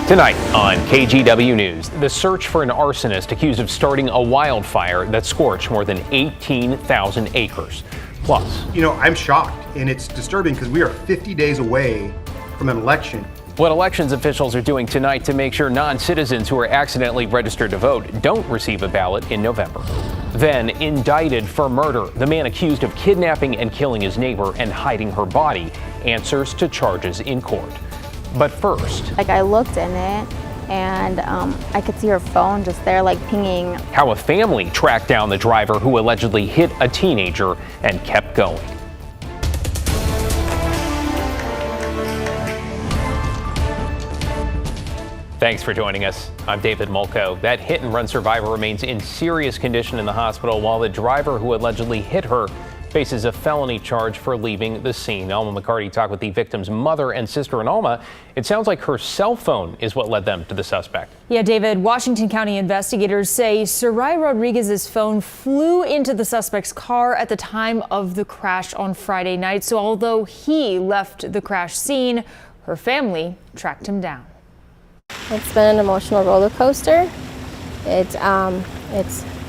Tonight on KGW News, the search for an arsonist accused of starting a wildfire that scorched more than 18,000 acres. Plus, I'm shocked, and it's disturbing because we are 50 days away from an election. What elections officials are doing tonight to make sure non-citizens who are accidentally registered to vote don't receive a ballot in November. Then, indicted for murder, the man accused of kidnapping and killing his neighbor and hiding her body answers to charges in court. But first, I looked in it and I could see her phone just there pinging. How a family tracked down the driver who allegedly hit a teenager and kept going. Thanks for joining us. I'm David Mulco. That hit and run survivor remains in serious condition in the hospital, while the driver who allegedly hit her faces a felony charge for leaving the scene. Alma McCarty talked with the victim's mother and sister. And Alma, it sounds like her cell phone is what led them to the suspect. Yeah, David, Washington County investigators say Sarai Rodriguez's phone flew into the suspect's car at the time of the crash on Friday night. So although he left the crash scene, her family tracked him down. It's been an emotional roller coaster. It's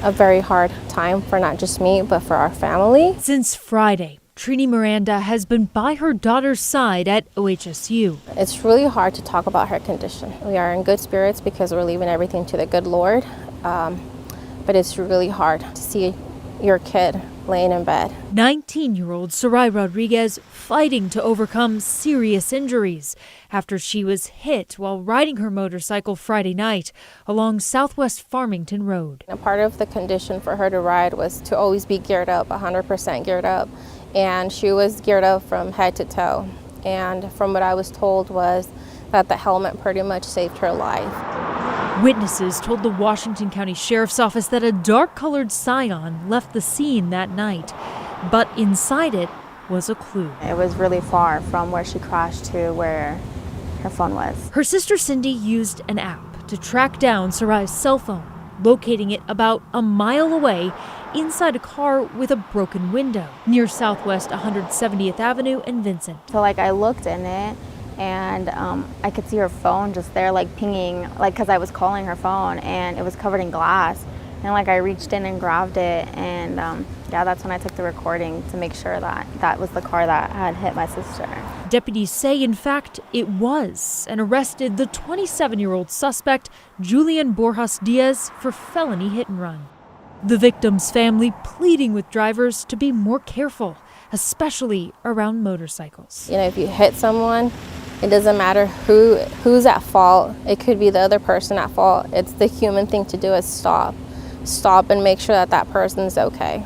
a very hard time for not just me, but for our family. Since Friday, Trini Miranda has been by her daughter's side at OHSU. It's really hard to talk about her condition. We are in good spirits because we're leaving everything to the good Lord, but it's really hard to see your kid laying in bed. 19-year-old Sarai Rodriguez fighting to overcome serious injuries after she was hit while riding her motorcycle Friday night along Southwest Farmington Road. A part of the condition for her to ride was to always be geared up, 100% geared up, and she was geared up from head to toe. And from what I was told was that the helmet pretty much saved her life. Witnesses told the Washington County Sheriff's Office that a dark-colored Scion left the scene that night, but inside it was a clue. It was really far from where she crashed to where her phone was. Her sister Cindy used an app to track down Sarai's cell phone, locating it about a mile away inside a car with a broken window near Southwest 170th Avenue and Vincent. So I looked in it and I could see her phone just there pinging, because I was calling her phone and it was covered in glass. And I reached in and grabbed it, and yeah, that's when I took the recording to make sure that that was the car that had hit my sister. Deputies say, in fact, it was, and arrested the 27-year-old suspect, Julian Borjas Diaz, for felony hit and run. The victim's family pleading with drivers to be more careful, especially around motorcycles. If you hit someone, it doesn't matter who's at fault. It could be the other person at fault. It's the human thing to do is stop and make sure that that person's okay.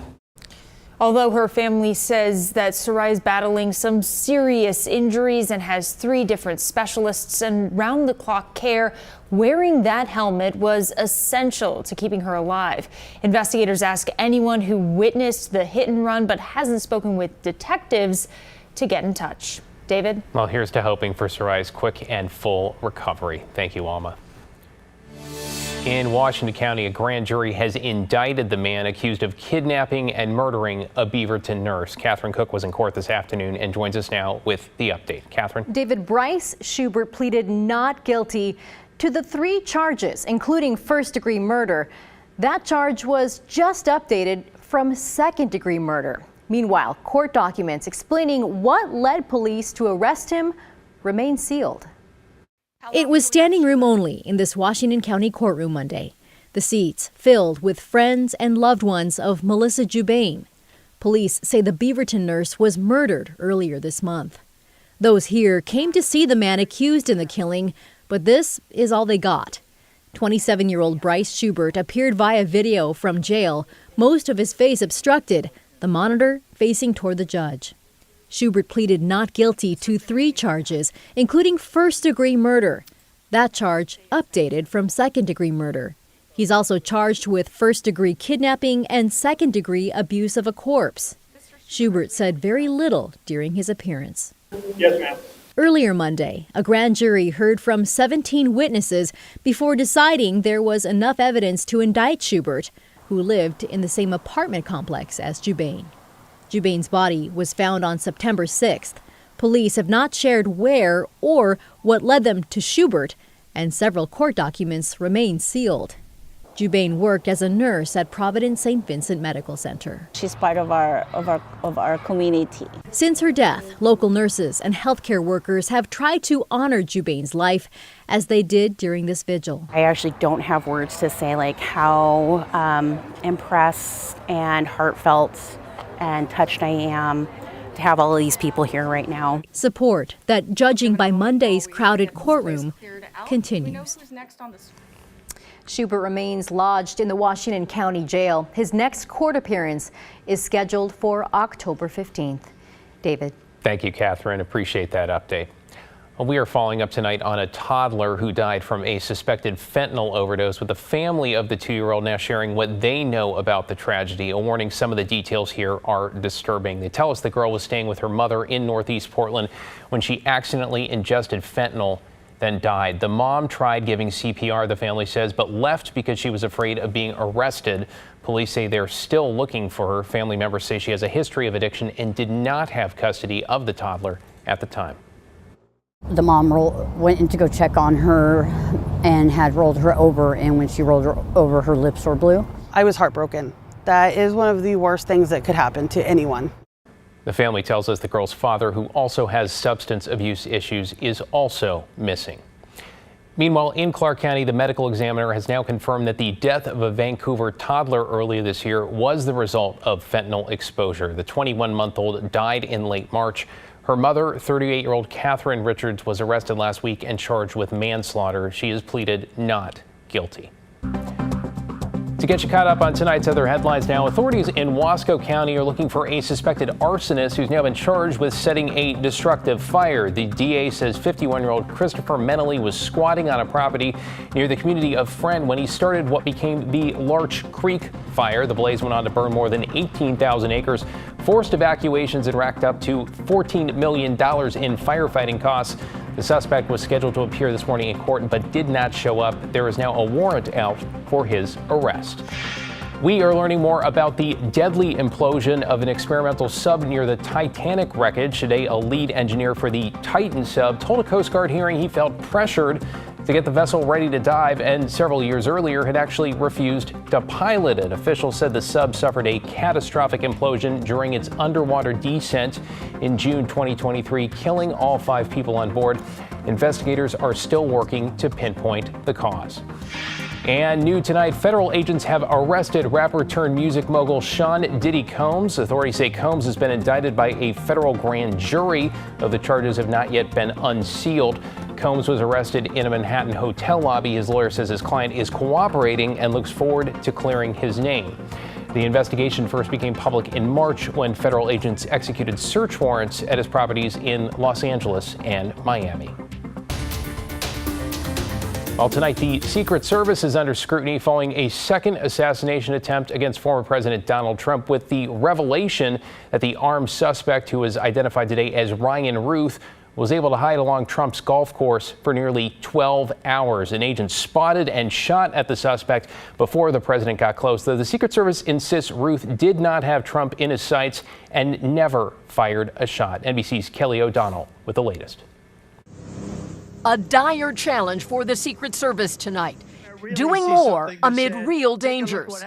Although her family says that Sarai is battling some serious injuries and has 3 different specialists and round-the-clock care, wearing that helmet was essential to keeping her alive. Investigators ask anyone who witnessed the hit and run but hasn't spoken with detectives to get in touch. David? Well, here's to hoping for Sarai's quick and full recovery. Thank you, Alma. In Washington County, a grand jury has indicted the man accused of kidnapping and murdering a Beaverton nurse. Catherine Cook was in court this afternoon and joins us now with the update. Catherine? David, Bryce Schubert pleaded not guilty to the 3 charges, including first-degree murder. That charge was just updated from second-degree murder. Meanwhile, court documents explaining what led police to arrest him remain sealed. It was standing room only in this Washington County courtroom Monday. The seats filled with friends and loved ones of Melissa Jubain. Police say the Beaverton nurse was murdered earlier this month. Those here came to see the man accused in the killing, but this is all they got. 27-year-old Bryce Schubert appeared via video from jail, most of his face obstructed, the monitor facing toward the judge. Schubert pleaded not guilty to 3 charges, including first-degree murder. That charge updated from second-degree murder. He's also charged with first-degree kidnapping and second-degree abuse of a corpse. Schubert said very little during his appearance. Yes, ma'am. Earlier Monday, a grand jury heard from 17 witnesses before deciding there was enough evidence to indict Schubert, who lived in the same apartment complex as Jubain. Jubain's body was found on September 6th. Police have not shared where or what led them to Schubert, and several court documents remain sealed. Jubain worked as a nurse at Providence St. Vincent Medical Center. She's part of our community. Since her death, local nurses and healthcare workers have tried to honor Jubain's life, as they did during this vigil. I actually don't have words to say like how impressed and heartfelt and touched I am to have all of these people here right now. Support that, judging by Monday's crowded courtroom, continues. Schubert remains lodged in the Washington County Jail. His next court appearance is scheduled for October 15th. David. Thank you, Catherine. Appreciate that update. Well, we are following up tonight on a toddler who died from a suspected fentanyl overdose, with the family of the 2-year-old now sharing what they know about the tragedy. A warning, some of the details here are disturbing. They tell us the girl was staying with her mother in Northeast Portland when she accidentally ingested fentanyl, then died. The mom tried giving CPR, the family says, but left because she was afraid of being arrested. Police say they're still looking for her. Family members say she has a history of addiction and did not have custody of the toddler at the time. The mom went in to go check on her and had rolled her over, and when she rolled her over, her lips were blue. I was heartbroken. That is one of the worst things that could happen to anyone. The family tells us the girl's father, who also has substance abuse issues, is also missing. Meanwhile, in Clark County, the medical examiner has now confirmed that the death of a Vancouver toddler earlier this year was the result of fentanyl exposure. The 21-month-old died in late March. Her mother, 38-year-old Catherine Richards, was arrested last week and charged with manslaughter. She has pleaded not guilty. To get you caught up on tonight's other headlines now, authorities in Wasco County are looking for a suspected arsonist who's now been charged with setting a destructive fire. The DA says 51-year-old Christopher Menely was squatting on a property near the community of Friend when he started what became the Larch Creek fire. The blaze went on to burn more than 18,000 acres, forced evacuations, and racked up to $14 million in firefighting costs. The suspect was scheduled to appear this morning in court but did not show up. There is now a warrant out for his arrest. We are learning more about the deadly implosion of an experimental sub near the Titanic wreckage. Today, a lead engineer for the Titan sub told a Coast Guard hearing he felt pressured to get the vessel ready to dive, and several years earlier had actually refused to pilot it. Officials said the sub suffered a catastrophic implosion during its underwater descent in June 2023, killing all 5 people on board. Investigators are still working to pinpoint the cause. And new tonight, federal agents have arrested rapper turned music mogul Sean Diddy Combs. Authorities say Combs has been indicted by a federal grand jury, though the charges have not yet been unsealed. Combs was arrested in a Manhattan hotel lobby. His lawyer says his client is cooperating and looks forward to clearing his name. The investigation first became public in March when federal agents executed search warrants at his properties in Los Angeles and Miami. Well, tonight, the Secret Service is under scrutiny following a second assassination attempt against former President Donald Trump, with the revelation that the armed suspect, who was identified today as Ryan Ruth, was able to hide along Trump's golf course for nearly 12 hours. An agent spotted and shot at the suspect before the president got close, though the Secret Service insists Ruth did not have Trump in his sights and never fired a shot. NBC's Kelly O'Donnell with the latest. A dire challenge for the Secret Service tonight, doing more amid real dangers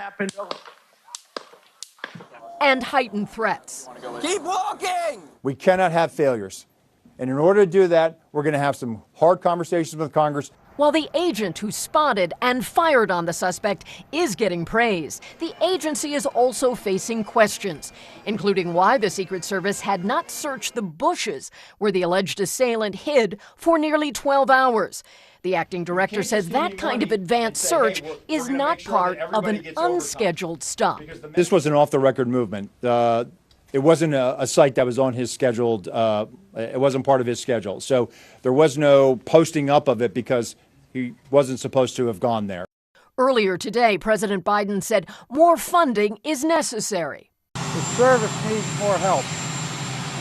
and heightened threats. Keep walking! We cannot have failures. And in order to do that, we're going to have some hard conversations with Congress. While the agent who spotted and fired on the suspect is getting praise, the agency is also facing questions, including why the Secret Service had not searched the bushes where the alleged assailant hid for nearly 12 hours. The acting director says that kind of advanced search is not part of an unscheduled stop. This was an off-the-record movement. It wasn't a site that was on his scheduled, it wasn't part of his schedule. So there was no posting up of it because he wasn't supposed to have gone there. Earlier today, President Biden said more funding is necessary. The service needs more help,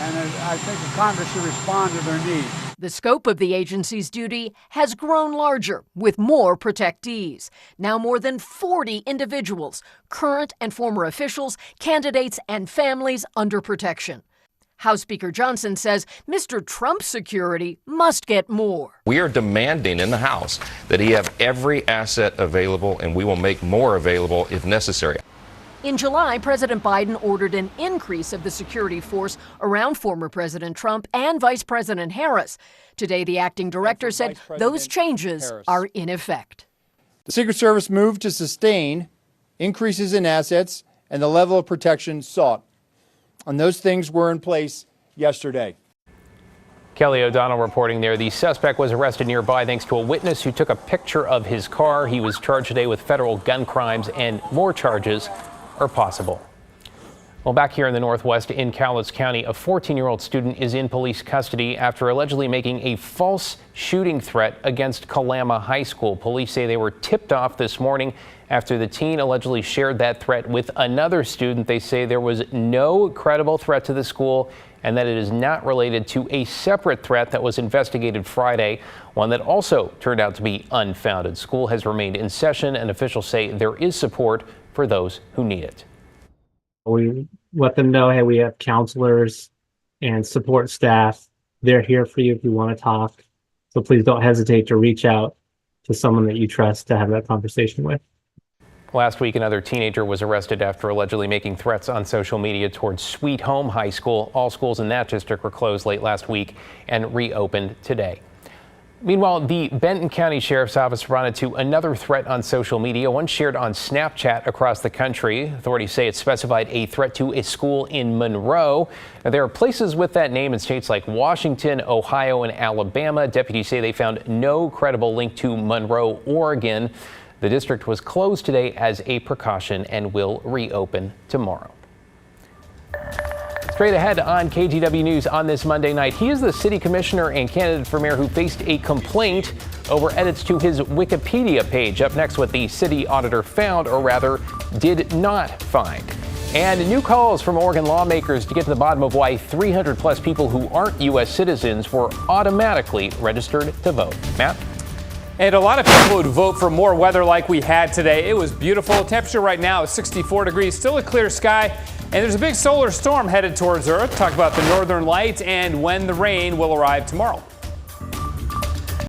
and I think the Congress should respond to their needs. The scope of the agency's duty has grown larger with more protectees. Now more than 40 individuals, current and former officials, candidates, and families under protection. House Speaker Johnson says Mr. Trump's security must get more. We are demanding in the House that he have every asset available, and we will make more available if necessary. In July, President Biden ordered an increase of the security force around former President Trump and Vice President Harris. Today, the acting director said those changes are in effect. The Secret Service moved to sustain increases in assets and the level of protection sought. And those things were in place yesterday. Kelly O'Donnell reporting there. The suspect was arrested nearby thanks to a witness who took a picture of his car. He was charged today with federal gun crimes, and more charges are possible. Well, back here in the Northwest in Cowlitz County, a 14-year-old student is in police custody after allegedly making a false shooting threat against Kalama High School. Police say they were tipped off this morning after the teen allegedly shared that threat with another student. They say there was no credible threat to the school and that it is not related to a separate threat that was investigated Friday, one that also turned out to be unfounded. School has remained in session, and officials say there is support for those who need it. We let them know, hey, we have counselors and support staff. They're here for you if you want to talk. So please don't hesitate to reach out to someone that you trust to have that conversation with. Last week, another teenager was arrested after allegedly making threats on social media towards Sweet Home High School. All schools in that district were closed late last week and reopened today. Meanwhile, the Benton County Sheriff's Office responded to another threat on social media, one shared on Snapchat across the country. Authorities say it specified a threat to a school in Monroe. Now, there are places with that name in states like Washington, Ohio, and Alabama. Deputies say they found no credible link to Monroe, Oregon. The district was closed today as a precaution and will reopen tomorrow. Straight ahead on KGW News on this Monday night, he is the city commissioner and candidate for mayor who faced a complaint over edits to his Wikipedia page. Up next, what the city auditor found, or rather did not find. And new calls from Oregon lawmakers to get to the bottom of why 300 plus people who aren't U.S. citizens were automatically registered to vote. Matt? And a lot of people would vote for more weather like we had today. It was beautiful. Temperature right now is 64 degrees, still a clear sky. And there's a big solar storm headed towards Earth. Talk about the northern lights and when the rain will arrive tomorrow.